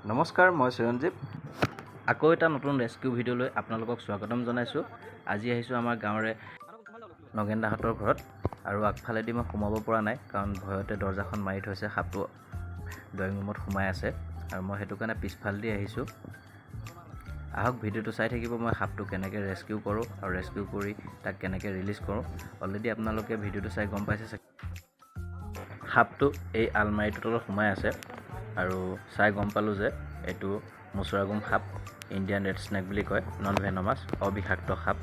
নমস্কাৰ, মই চিৰঞ্জীৱ। আকৌ এটা নতুন ৰেস্কিউ ভিডিঅ'লৈ আপোনালোকক স্বাগতম জনাইছোঁ। আজি আহিছোঁ আমাৰ গাঁৱৰে নগেন দাহঁতৰ ঘৰত, আৰু আগফালেদি মই সোমাব পৰা নাই কাৰণ ভয়তে দৰ্জাখন মাৰি থৈছে। সাপটো ড্ৰয়িং ৰুমত সোমাই আছে আৰু মই সেইটো কাৰণে পিছফালেদি আহিছোঁ। আহক ভিডিঅ'টো চাই থাকিব, মই সাপটো কেনেকৈ ৰেস্কিউ কৰোঁ আৰু ৰেস্কিউ কৰি তাক কেনেকৈ ৰিলিজ কৰোঁ। অলৰেডি আপোনালোকে ভিডিঅ'টো চাই গম পাইছে চাগে। সাপটো এই আলমাৰিটোৰ তলত সোমাই আছে আৰু চাই গম পালোঁ যে এইটো মুচুৰাগুম সাপ, ইণ্ডিয়ান ৰেড স্নেক বুলি কয়, নন ভেনমাছ, অবিষাক্ত সাপ।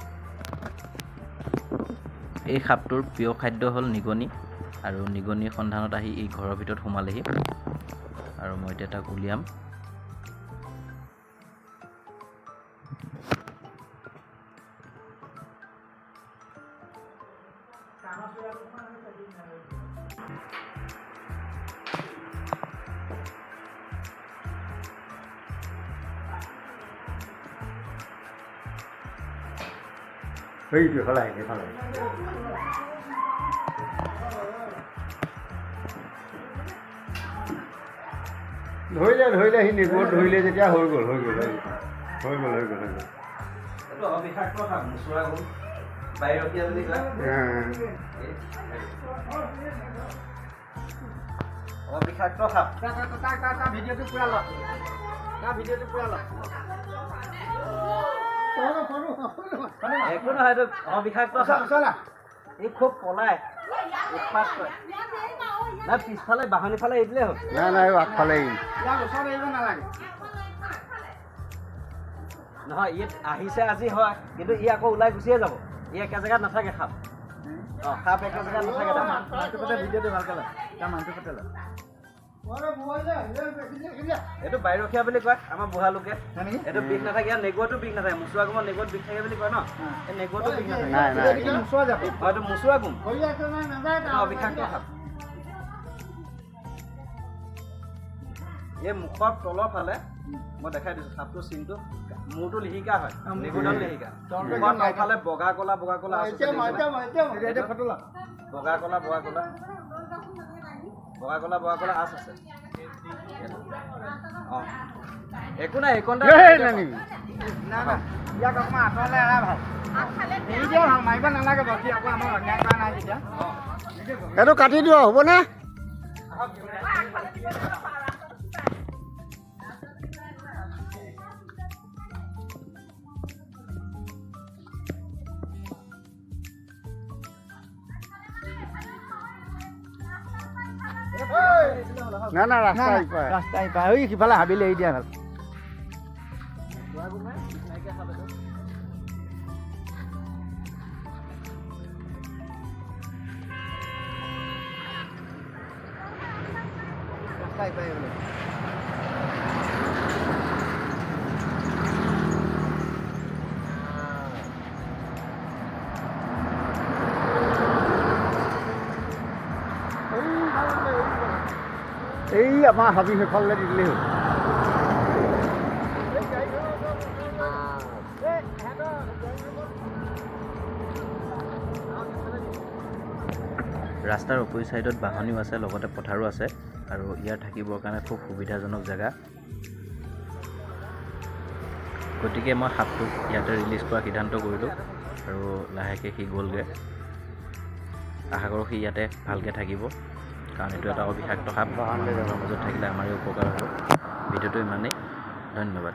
এই সাপটোৰ প্ৰিয় খাদ্য হ'ল নিগনি, আৰু নিগনিৰ সন্ধানত আহি ই ঘৰৰ ভিতৰত সোমালেহি আৰু মই এতিয়া তাক উলিয়াম। ধৰিলে সি নিবত ধৰিলে যেতিয়া হৈ গ'ল। এইটো অবিষাক্ত সাপ, মুচুৰাগুম বাহিৰতীয়া বুলি কয়। অবিষাক্ত সাপ। ভিডিঅ'টো পুৰা লওক, একো নহয়, এইটো অবিষাক্ত সাপ। ই খুব পলায়, উৎপাত কৰে। নাই, পিছফালে বাহনি ফালে এৰি দিলেই হ'ল। নাই আগফালে নহয়, ই আহিছে আজি হয়, কিন্তু ই আকৌ ওলাই গুচিয়ে যাব। ই একে জেগাত নাথাকে সাপ। সাপ একে জেগাত নাথাকে। ভিডিঅ'টো ভালকে লয়, তাৰ মানুহটো পাতে লয়। এইটো বাহিৰখীয়া বুলি কয় আমাৰ বুঢ়া লোকে। এইটো বিষ নাথাকে, ইয়াৰ নেগুৰটো বিষ নাথাকে। মুচুৰাগুমৰ নেগুৰত বিষ থাকে বুলি কয় ন, এই নেগুৰটো বিষ নাথাকে। এইটো মুচুৰাগুম, অবিষাক্ত সাপ। এই মুখৰ তলৰ ফালে মই দেখাই দিছোঁ সাপটোৰ চিনটো, মূৰটো লিহিকা হয়, নেগুৰডাল লিহিকা। মুখৰ তলফালে বগা কলা আছে, বগা কলা আচ আছে। একো নাই, এইকণ ইয়াক অকণমান আঁতৰলৈ এৰাই ভাল, এৰি দিয়া ভাল, মাৰিব নালাগে বাকী আকৌ আমাৰ অন্যায় কৰা নাই তেতিয়া। এইটো কাটি দিওঁ হ'বনে? না ৰাস্তাই পায়, ঐ সিফালে হাবিলে এৰি দিয়া ভাল। এই আমাৰ হাবি সেইফালে দি দিলেই হ'ল। ৰাস্তাৰ অপৰি ছাইডত বাহনিও আছে, লগতে পথাৰো আছে, আৰু ইয়াৰ থাকিবৰ কাৰণে খুব সুবিধাজনক জেগা। গতিকে মই সাপটোক ইয়াতে ৰিলিজ কৰাৰ সিদ্ধান্ত কৰিলোঁ, আৰু লাহেকৈ সি গ'লগৈ। আশা কৰোঁ সি ইয়াতে ভালকৈ থাকিব, কাৰণ এইটো এটা অবিষাক্ত সাপ। মানুহৰ মাজত থাকিলে আমাৰে উপকাৰ হ'ব। ভিডিঅ'টো ইমানেই, ধন্যবাদ।